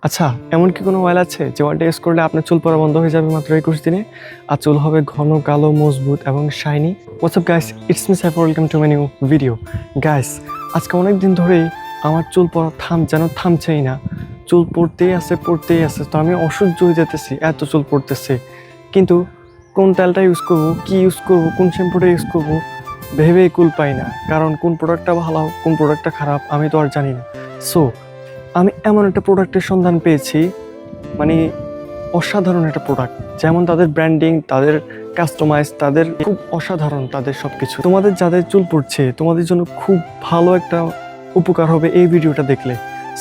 আচ্ছা, এমন কি কোনো অয়েল আছে যে অয়েলটা ইউজ করলে আপনার চুল পড়া বন্ধ হয়ে যাবে মাত্র 21 দিনে, আর চুল হবে ঘন কালো মজবুত এবং shiny? WhatsApp guys, it's me Saif, welcome to my new video. Guys, আজকে অনেক দিন ধরেই আমার চুল পড়া থামছেই না। চুল পড়তেই আছে, তো আমি অসহ্য হয়ে যেতেছি, এত চুল পড়তেছে। কিন্তু কোন তেলটা ইউজ করবো, কি ইউজ করবো, কোন শ্যাম্পুটা ইউজ করবো ভেবেই কুল পাই না। কারণ কোন প্রোডাক্টটা ভালো, কোন প্রোডাক্টটা খারাপ আমি তো আর জানি না। সো আমি এমন একটা প্রোডাক্টের সন্ধান পেয়েছি, মানে অসাধারণ একটা প্রোডাক্ট। যেমন তাদের ব্র্যান্ডিং, তাদের কাস্টমাইজ, তাদের খুব অসাধারণ, তাদের সব কিছু। তোমাদের যাদের চুল পড়ছে তোমাদের জন্য খুব ভালো একটা উপকার হবে এই ভিডিওটা দেখলে।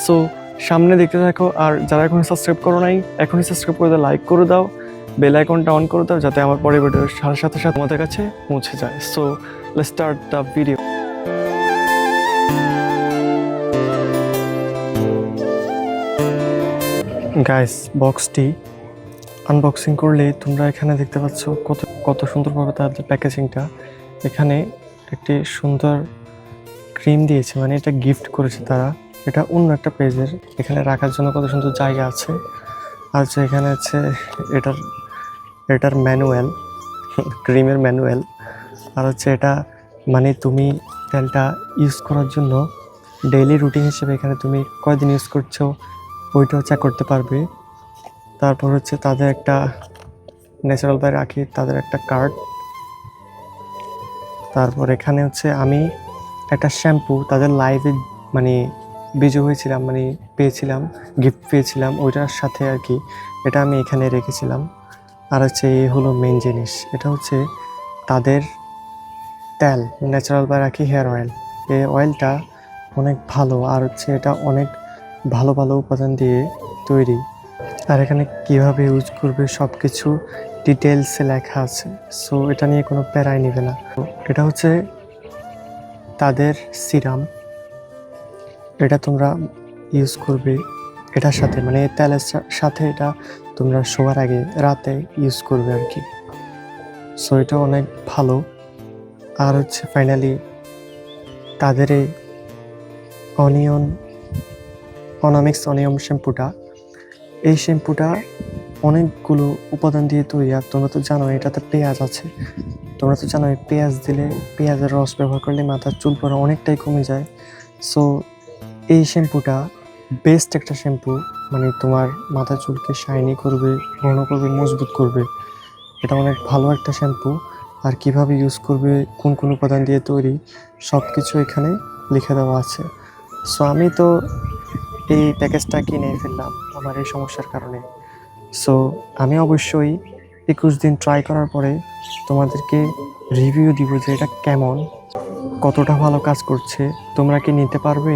সো সামনে দেখতে থাকো, আর যারা এখনই সাবস্ক্রাইব করো নাই এখনই সাবস্ক্রাইব করে দাও, লাইক করে দাও, বেল আইকনটা অন করে দাও, যাতে আমার পরের ভিডিওর সাথে সাথে তোমাদের কাছে পৌঁছে যায়। So let's start the video. Guys, বক্সটি আনবক্সিং করলে তোমরা এখানে দেখতে পাচ্ছ কত কত সুন্দরভাবে তাদের প্যাকেজিংটা। এখানে একটি সুন্দর ক্রিম দিয়েছে, মানে এটা গিফট করেছে তারা। এটা অন্য একটা পেজের, এখানে রাখার জন্য কত সুন্দর জায়গা আছে। আর যে এখানে আছে এটার এটার ম্যানুয়াল, ক্রিমের ম্যানুয়াল। আর হচ্ছে এটা, মানে তুমি তেলটা ইউজ করার জন্য ডেইলি রুটিন হিসেবে এখানে তুমি কয়দিন ইউজ করছো ওইটাও চেক করতে পারবে। তারপর হচ্ছে তাদের একটা ন্যাচারাল বাই রাখি, তাদের একটা কার্ড। তারপর এখানে হচ্ছে আমি একটা শ্যাম্পু তাদের লাইভে মানে বিজয় হয়েছিলাম, মানে পেয়েছিলাম, গিফট পেয়েছিলাম ওইটার সাথে আর কি। এটা আমি এখানে রেখেছিলাম। আর হচ্ছে এই হলো মেন জিনিস, এটা হচ্ছে তাদের তেল, ন্যাচারাল বাই রাখি হেয়ার অয়েল। এই অয়েলটা অনেক ভালো, আর হচ্ছে এটা অনেক ভালো ভালো উপাদান দিয়ে তৈরি। আর এখানে কীভাবে ইউজ করবে সব কিছু ডিটেলসে লেখা আছে। সো এটা নিয়ে কোনো প্যারাই নেবে না। এটা হচ্ছে তাদের সিরাম, এটা তোমরা ইউজ করবে এটার সাথে, মানে তেলের সাথে এটা তোমরা শোয়ার আগে রাতে ইউজ করবে আর কি। সো এটা অনেক ভালো। আর হচ্ছে ফাইনালি তাদের এই অনামিক্স অনিয়ন শ্যাম্পুটা, এই শ্যাম্পুটা অনেকগুলো উপাদান দিয়ে তৈরি। আর তোমরা তো জানো এটাতে পেঁয়াজ আছে, তোমরা তো জানো পেঁয়াজ দিলে, পেঁয়াজের রস ব্যবহার করলে মাথার চুল পড়া অনেকটাই কমে যায়। সো এই শ্যাম্পুটা বেস্ট একটা শ্যাম্পু, মানে তোমার মাথার চুলকে শাইনি করবে, ঘন করবে, মজবুত করবে। এটা অনেক ভালো একটা শ্যাম্পু। আর কিভাবে ইউজ করবে, কোন কোন উপাদান দিয়ে তৈরি, সব কিছু এখানে লিখে দেওয়া আছে। সো আমি তো এই প্যাকেজটা কিনে ফেললাম আমার এই সমস্যার কারণে। সো আমি অবশ্যই 21 দিন ট্রাই করার পরে তোমাদেরকে রিভিউ দিব যে এটা কেমন, কতটা ভালো কাজ করছে, তোমরা কি নিতে পারবে।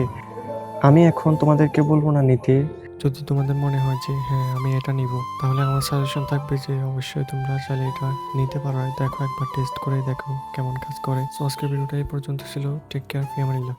আমি এখন তোমাদেরকে বলবো না নিতে। যদি তোমাদের মনে হয় যে হ্যাঁ আমি এটা নিব, তাহলে আমার সাজেশন থাকবে যে অবশ্যই তোমরা চাইলে এটা নিতে পারো। দেখো, একবার টেস্ট করে দেখো কেমন কাজ করে। সো আজকের ভিডিওটা এই পর্যন্ত ছিল। টেক কেয়ার, ফি আমানিল্লাহ।